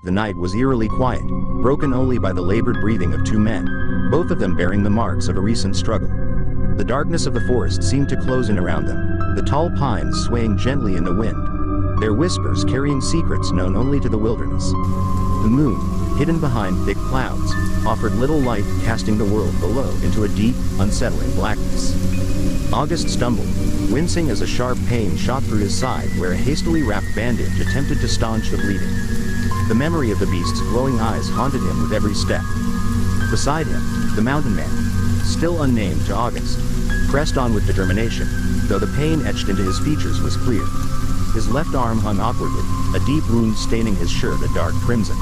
The night was eerily quiet, broken only by the labored breathing of two men, both of them bearing the marks of a recent struggle. The darkness of the forest seemed to close in around them, the tall pines swaying gently in the wind, their whispers carrying secrets known only to the wilderness. The moon, hidden behind thick clouds, offered little light, casting the world below into a deep, unsettling blackness. August stumbled, wincing as a sharp pain shot through his side where a hastily wrapped bandage attempted to staunch the bleeding. The memory of the beast's glowing eyes haunted him with every step. Beside him, the mountain man, still unnamed to August, pressed on with determination, though the pain etched into his features was clear. His left arm hung awkwardly, a deep wound staining his shirt a dark crimson.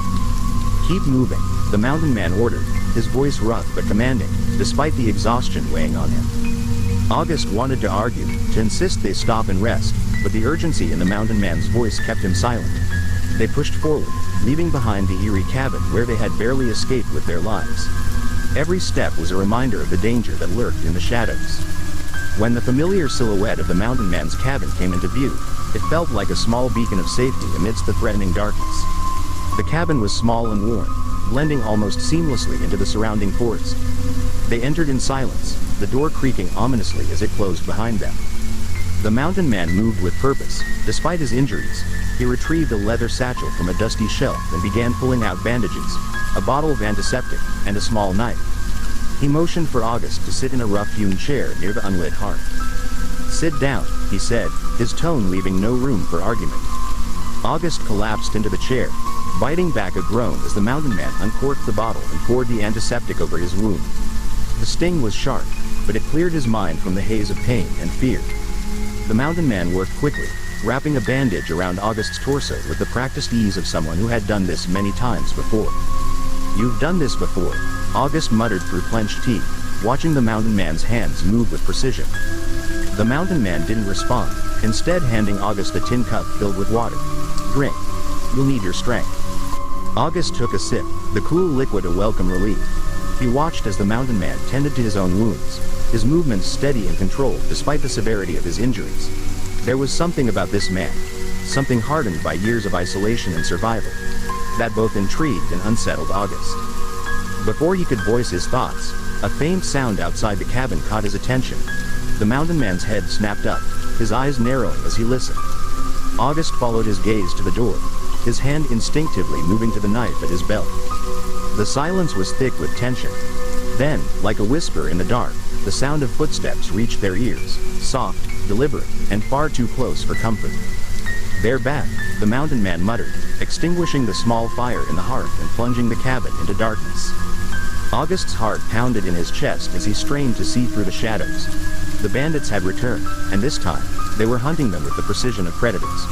"Keep moving," the mountain man ordered, his voice rough but commanding, despite the exhaustion weighing on him. August wanted to argue, to insist they stop and rest, but the urgency in the mountain man's voice kept him silent. They pushed forward, leaving behind the eerie cabin where they had barely escaped with their lives. Every step was a reminder of the danger that lurked in the shadows. When the familiar silhouette of the mountain man's cabin came into view, it felt like a small beacon of safety amidst the threatening darkness. The cabin was small and worn, blending almost seamlessly into the surrounding forest. They entered in silence, the door creaking ominously as it closed behind them. The mountain man moved with purpose. Despite his injuries, he retrieved a leather satchel from a dusty shelf and began pulling out bandages, a bottle of antiseptic, and a small knife. He motioned for August to sit in a rough-hewn chair near the unlit hearth. "Sit down," he said, his tone leaving no room for argument. August collapsed into the chair, biting back a groan as the mountain man uncorked the bottle and poured the antiseptic over his wound. The sting was sharp, but it cleared his mind from the haze of pain and fear. The mountain man worked quickly, wrapping a bandage around August's torso with the practiced ease of someone who had done this many times before. "You've done this before," August muttered through clenched teeth, watching the mountain man's hands move with precision. The mountain man didn't respond, instead handing August a tin cup filled with water. "Drink. You'll need your strength." August took a sip, the cool liquid a welcome relief. He watched as the mountain man tended to his own wounds, his movements steady and controlled despite the severity of his injuries. There was something about this man, something hardened by years of isolation and survival, that both intrigued and unsettled August. Before he could voice his thoughts, a faint sound outside the cabin caught his attention. The mountain man's head snapped up, his eyes narrowing as he listened. August followed his gaze to the door, his hand instinctively moving to the knife at his belt. The silence was thick with tension. Then, like a whisper in the dark, the sound of footsteps reached their ears, soft, deliberate, and far too close for comfort. "They're back," the mountain man muttered, extinguishing the small fire in the hearth and plunging the cabin into darkness. August's heart pounded in his chest as he strained to see through the shadows. The bandits had returned, and this time, they were hunting them with the precision of predators.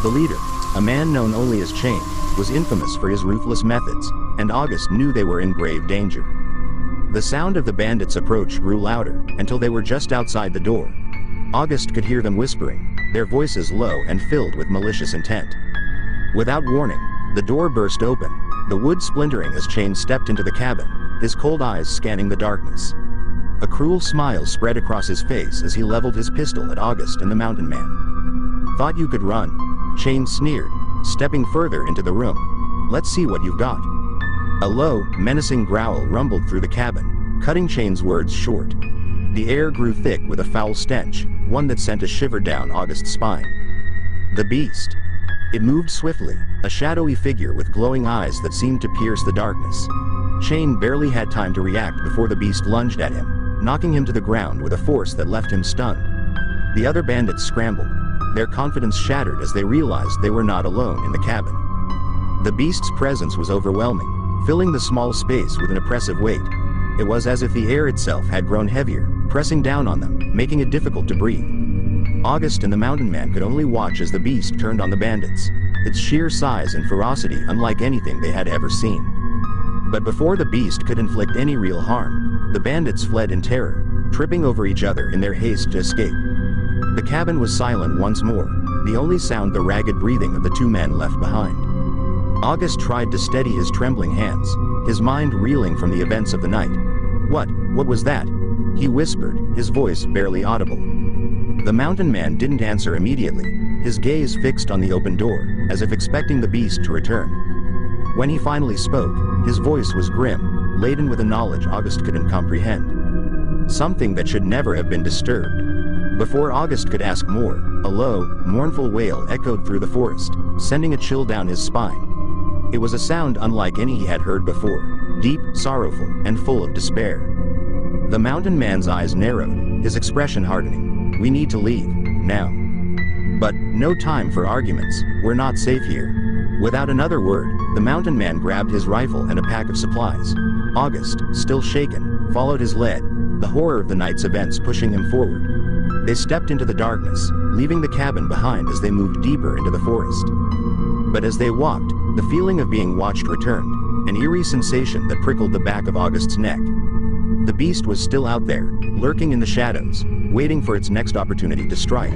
The leader, a man known only as Chain, was infamous for his ruthless methods, and August knew they were in grave danger. The sound of the bandits' approach grew louder, until they were just outside the door. August could hear them whispering, their voices low and filled with malicious intent. Without warning, the door burst open, the wood splintering as Chain stepped into the cabin, his cold eyes scanning the darkness. A cruel smile spread across his face as he leveled his pistol at August and the mountain man. "Thought you could run," Chain sneered, stepping further into the room. "Let's see what you've got." A low, menacing growl rumbled through the cabin, cutting Chain's words short. The air grew thick with a foul stench, one that sent a shiver down August's spine. The beast. It moved swiftly, a shadowy figure with glowing eyes that seemed to pierce the darkness. Chain barely had time to react before the beast lunged at him, knocking him to the ground with a force that left him stunned. The other bandits scrambled, their confidence shattered as they realized they were not alone in the cabin. The beast's presence was overwhelming, filling the small space with an oppressive weight. It was as if the air itself had grown heavier, pressing down on them, making it difficult to breathe. August and the mountain man could only watch as the beast turned on the bandits, its sheer size and ferocity unlike anything they had ever seen. But before the beast could inflict any real harm, the bandits fled in terror, tripping over each other in their haste to escape. The cabin was silent once more, the only sound the ragged breathing of the two men left behind. August tried to steady his trembling hands, his mind reeling from the events of the night. What was that?" he whispered, his voice barely audible. The mountain man didn't answer immediately, his gaze fixed on the open door, as if expecting the beast to return. When he finally spoke, his voice was grim, laden with a knowledge August couldn't comprehend. Something that should never have been disturbed. Before August could ask more, a low, mournful wail echoed through the forest, sending a chill down his spine. It was a sound unlike any he had heard before, deep, sorrowful, and full of despair. The mountain man's eyes narrowed, his expression hardening. "We need to leave, now." "But, no time for arguments, we're not safe here." Without another word, the mountain man grabbed his rifle and a pack of supplies. August, still shaken, followed his lead, the horror of the night's events pushing him forward. They stepped into the darkness, leaving the cabin behind as they moved deeper into the forest. But as they walked, the feeling of being watched returned, an eerie sensation that prickled the back of August's neck. The beast was still out there, lurking in the shadows, waiting for its next opportunity to strike.